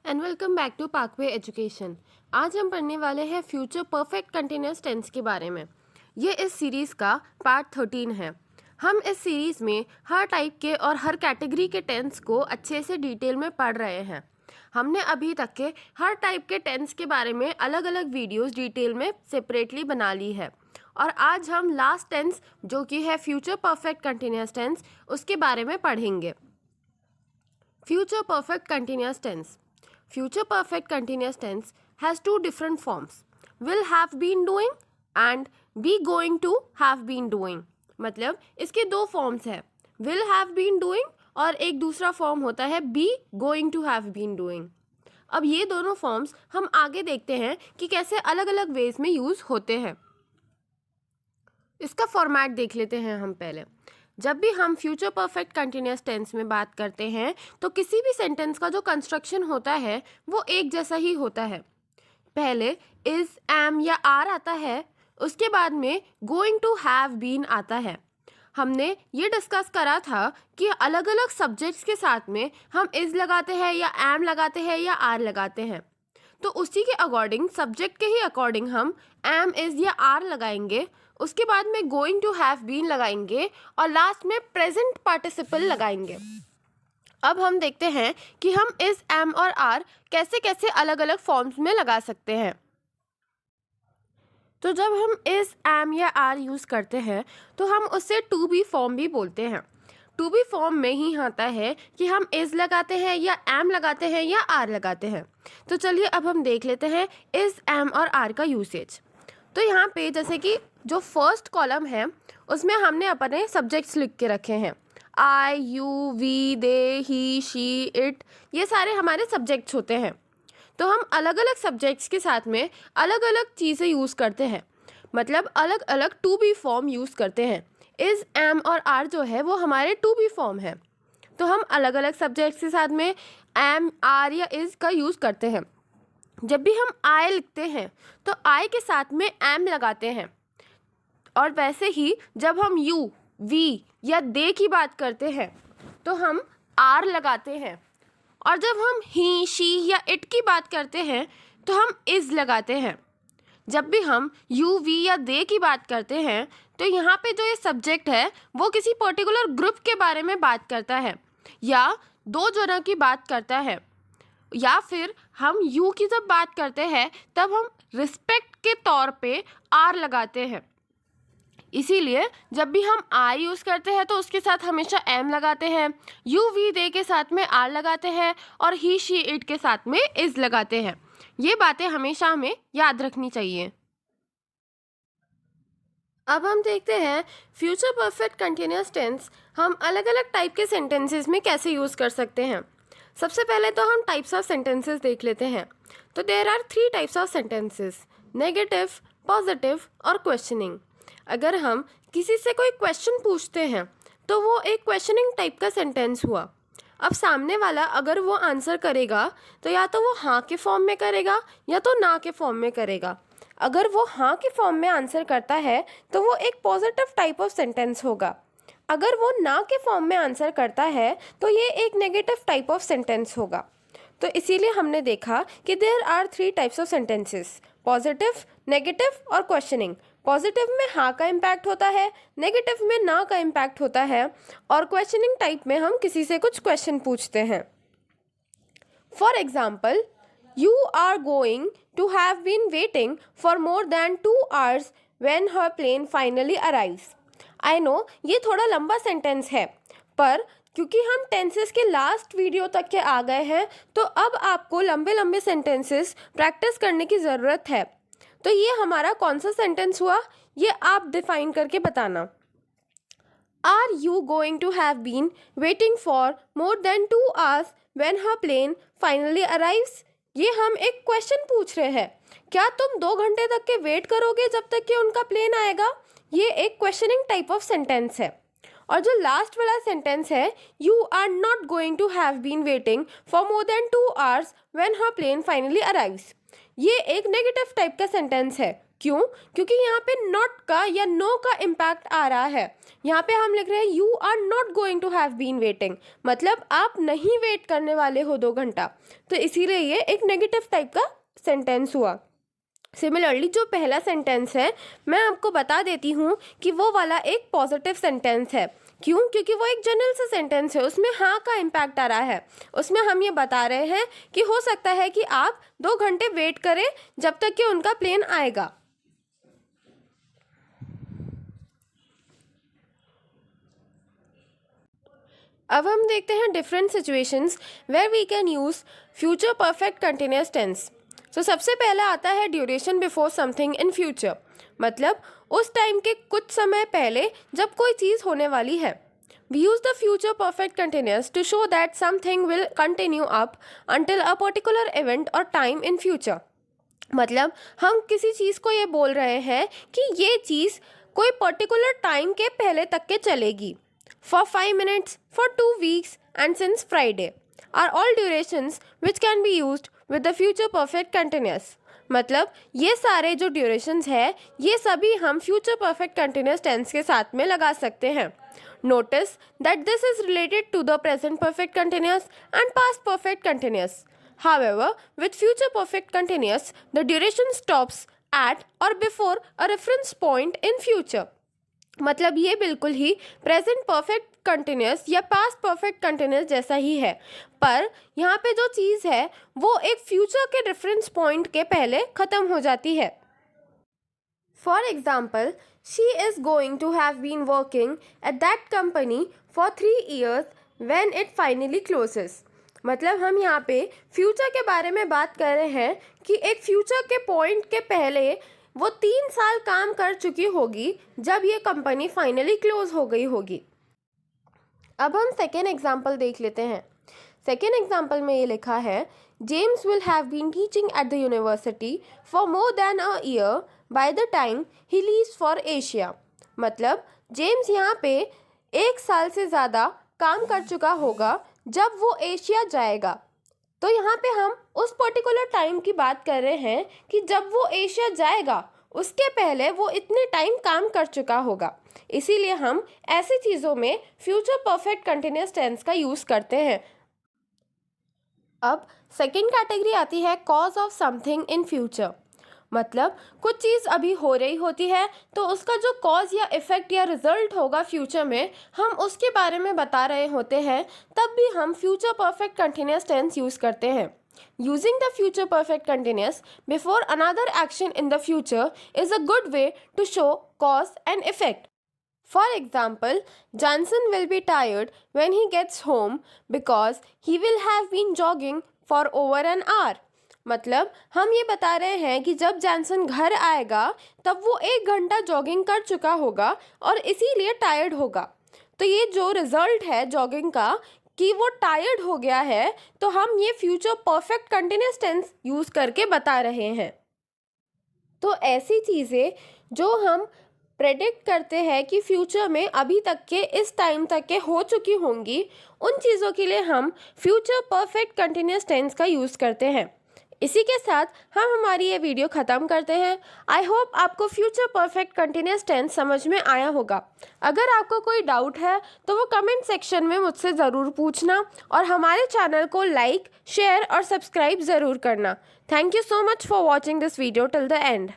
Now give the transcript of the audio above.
And welcome back to Parkway education. आज हम पढ़ने वाले हैं फ्यूचर परफेक्ट कंटिन्यूअस टेंस के बारे में। ये इस सीरीज़ का पार्ट 13 है। हम इस सीरीज़ में हर टाइप के और हर कैटेगरी के टेंस को अच्छे से डिटेल में पढ़ रहे हैं। हमने अभी तक के हर टाइप के टेंस के बारे में अलग अलग वीडियोस डिटेल में सेपरेटली बना ली है और आज हम लास्ट टेंस जो कि है फ्यूचर परफेक्ट कंटिन्यूअस टेंस उसके बारे में पढ़ेंगे। Future perfect continuous tense. Future perfect continuous tense has two different forms, will have been doing and be going to have been doing। मतलब इसके दो फॉर्म्स है, will have been doing और एक दूसरा फॉर्म होता है be going to have been doing। अब ये दोनों फॉर्म्स हम आगे देखते हैं कि कैसे अलग अलग वेज में यूज़ होते हैं। इसका फॉर्मेट देख लेते हैं हम पहले। जब भी हम फ्यूचर परफेक्ट कंटिन्यूअस टेंस में बात करते हैं तो किसी भी सेंटेंस का जो कंस्ट्रक्शन होता है वो एक जैसा ही होता है। पहले इज, एम या आर आता है, उसके बाद में गोइंग टू हैव बीन आता है। हमने ये डिस्कस करा था कि अलग अलग सब्जेक्ट्स के साथ में हम इज लगाते हैं या एम लगाते हैं या आर लगाते हैं, तो उसी के अकॉर्डिंग सब्जेक्ट के ही अकॉर्डिंग हम एम, इज या आर लगाएंगे। उसके बाद में गोइंग टू हैव बीन लगाएंगे और लास्ट में प्रेजेंट पार्टिसिपल लगाएंगे। अब हम देखते हैं कि हम इस एम और आर कैसे कैसे अलग अलग फॉर्म्स में लगा सकते हैं। तो जब हम इस एम या आर यूज़ करते हैं तो हम उससे टू बी फॉर्म भी बोलते हैं। टू बी फॉर्म में ही आता है कि हम इज लगाते हैं या एम लगाते हैं या आर लगाते हैं। तो चलिए अब हम देख लेते हैं इज, एम और आर का यूसेज। तो यहाँ पे जैसे कि जो फर्स्ट कॉलम है उसमें हमने अपने सब्जेक्ट्स लिख के रखे हैं, I, you, we, they, he, she, it, ये सारे हमारे सब्जेक्ट्स होते हैं। तो हम अलग अलग सब्जेक्ट्स के साथ में अलग अलग चीज़ें यूज़ करते हैं, मतलब अलग अलग टू बी फॉर्म यूज़ करते हैं। इज, एम और आर जो है वो हमारे टू बी फॉर्म है। तो हम अलग अलग सब्जेक्ट्स के साथ में एम, आर या इज का यूज़ करते हैं। जब भी हम आई लिखते हैं तो आई के साथ में एम लगाते हैं, और वैसे ही जब हम यू, वी या दे की बात करते हैं तो हम आर लगाते हैं, और जब हम ही, शी या इट की बात करते हैं तो हम इज लगाते हैं। जब भी हम यू, वी या दे की बात करते हैं तो यहाँ पे जो ये सब्जेक्ट है वो किसी पर्टिकुलर ग्रुप के बारे में बात करता है या दो जनों की बात करता है, या फिर हम यू की जब बात करते हैं तब हम रिस्पेक्ट के तौर पे आर लगाते हैं। इसीलिए जब भी हम आई यूज़ करते हैं तो उसके साथ हमेशा एम लगाते हैं, यू, वी, दे के साथ में आर लगाते हैं और ही, शी, इट के साथ में इज लगाते हैं। ये बातें हमेशा हमें याद रखनी चाहिए। अब हम देखते हैं फ्यूचर परफेक्ट कंटिन्यूअस टेंस हम अलग अलग टाइप के सेंटेंसेस में कैसे यूज़ कर सकते हैं। सबसे पहले तो हम टाइप्स ऑफ सेंटेंसेस देख लेते हैं। तो there are 3 types of sentences, negative, positive और क्वेश्चनिंग। अगर हम किसी से कोई क्वेश्चन पूछते हैं तो वो एक क्वेश्चनिंग टाइप का सेंटेंस हुआ। अब सामने वाला अगर वो आंसर करेगा तो या तो वो हाँ के फॉर्म में करेगा या तो ना के फॉर्म में करेगा। अगर वो हाँ के फॉर्म में आंसर करता है तो वो एक पॉजिटिव टाइप ऑफ सेंटेंस होगा। अगर वो ना के फॉर्म में आंसर करता है तो ये एक नेगेटिव टाइप ऑफ सेंटेंस होगा। तो इसीलिए हमने देखा कि there are 3 types of sentences, positive, negative और क्वेश्चनिंग। पॉजिटिव में हाँ का इम्पैक्ट होता है, नेगेटिव में ना का इम्पैक्ट होता है, और क्वेश्चनिंग टाइप में हम किसी से कुछ क्वेश्चन पूछते हैं। For example, you are going to have been waiting for more than 2 hours when her plane finally arrives. I know ये थोड़ा लंबा सेंटेंस है, पर क्योंकि हम टेंसेस के लास्ट वीडियो तक के आ गए हैं तो अब आपको लंबे लंबे सेंटेंसेस प्रैक्टिस करने की ज़रूरत है। तो ये हमारा कौन सा सेंटेंस हुआ, ये आप डिफाइन करके बताना। Are you going to have been waiting for more than 2 hours when her plane finally arrives. ये हम एक क्वेश्चन पूछ रहे हैं, क्या तुम 2 घंटे तक के वेट करोगे जब तक कि उनका प्लेन आएगा। ये एक क्वेश्चनिंग टाइप ऑफ सेंटेंस है। और जो लास्ट वाला सेंटेंस है, you are not going to have been waiting for more than 2 hours when her plane finally arrives, ये एक नेगेटिव टाइप का सेंटेंस है। क्यों? क्योंकि यहाँ पे नॉट का या नो का इम्पैक्ट आ रहा है। यहाँ पे हम लिख रहे हैं you are not going to have been waiting, मतलब आप नहीं वेट करने वाले हो 2 घंटा, तो इसीलिए ये एक नेगेटिव टाइप का सेंटेंस हुआ। सिमिलरली जो पहला सेंटेंस है मैं आपको बता देती हूँ कि वो वाला एक पॉजिटिव सेंटेंस है। क्यों? क्योंकि वो एक जनरल सा सेंटेंस है, उसमें हाँ का इम्पैक्ट आ रहा है। उसमें हम ये बता रहे हैं कि हो सकता है कि आप 2 घंटे वेट करें जब तक कि उनका प्लेन आएगा। अब हम देखते हैं different situations where we can use future perfect continuous tense. So सबसे पहला आता है duration before something in future, मतलब उस टाइम के कुछ समय पहले जब कोई चीज़ होने वाली है। We use the future perfect continuous to show that something will continue up until a particular event और टाइम इन फ्यूचर, मतलब हम किसी चीज़ को ये बोल रहे हैं कि ये चीज़ कोई पर्टिकुलर टाइम के पहले तक के चलेगी। For 5 minutes, for 2 weeks, and since Friday are all durations which can be used with the future perfect continuous। मतलब ये सारे जो ड्यूरेशंस है ये सभी हम फ्यूचर परफेक्ट कंटिन्यूस टेंस के साथ में लगा सकते हैं। Notice that this is related to the present perfect continuous and past perfect continuous. However, with future perfect continuous, the duration stops at or before a reference point in future। मतलब ये बिल्कुल ही present perfect continuous या past perfect continuous जैसा ही है, पर यहाँ पे जो चीज़ है वो एक फ्यूचर के रेफरेंस पॉइंट के पहले ख़त्म हो जाती है। For example, she is going to have been working at that company for 3 years when it finally closes. मतलब हम यहाँ पे फ्यूचर के बारे में बात कर रहे हैं कि एक फ्यूचर के पॉइंट के पहले वो 3 साल काम कर चुकी होगी जब ये कंपनी फाइनली क्लोज हो गई होगी। अब हम सेकेंड एग्जाम्पल देख लेते हैं। सेकेंड एग्जाम्पल में ये लिखा है James will have been teaching at the university for more than a year by the time he leaves for Asia. मतलब जेम्स यहाँ पे 1 साल से ज़्यादा काम कर चुका होगा जब वो एशिया जाएगा। तो यहाँ पे हम उस पर्टिकुलर टाइम की बात कर रहे हैं कि जब वो एशिया जाएगा उसके पहले वो इतने टाइम काम कर चुका होगा, इसीलिए हम ऐसी चीज़ों में फ्यूचर परफेक्ट कंटिन्यूअस टेंस का यूज़ करते हैं। अब सेकेंड कैटेगरी आती है cause of something in future, मतलब कुछ चीज़ अभी हो रही होती है तो उसका जो कॉज या इफ़ेक्ट या रिजल्ट होगा फ्यूचर में हम उसके बारे में बता रहे होते हैं, तब भी हम future perfect continuous tense use करते हैं। Using the future perfect continuous before another action in the future is a good way to show cause and effect. For example, Johnson will be tired when he gets home because he will have been jogging for over an hour। मतलब हम ये बता रहे हैं कि जब Johnson घर आएगा तब वो 1 घंटा जॉगिंग कर चुका होगा और इसीलिए टायर्ड होगा। तो ये जो रिजल्ट है जॉगिंग का कि वो टायर्ड हो गया है, तो हम ये future perfect continuous tense use करके बता रहे हैं। तो ऐसी चीज़ें जो हम प्रेडिक्ट करते हैं कि फ्यूचर में अभी तक के इस टाइम तक के हो चुकी होंगी, उन चीज़ों के लिए हम फ्यूचर परफेक्ट कंटिन्यूअस टेंस का यूज़ करते हैं। इसी के साथ हम हमारी ये वीडियो ख़त्म करते हैं। आई होप आपको फ्यूचर परफेक्ट कंटिन्यूअस टेंस समझ में आया होगा। अगर आपको कोई डाउट है तो वो कमेंट सेक्शन में मुझसे ज़रूर पूछना और हमारे चैनल को लाइक, शेयर और सब्सक्राइब ज़रूर करना। Thank you so much for watching this video till the end.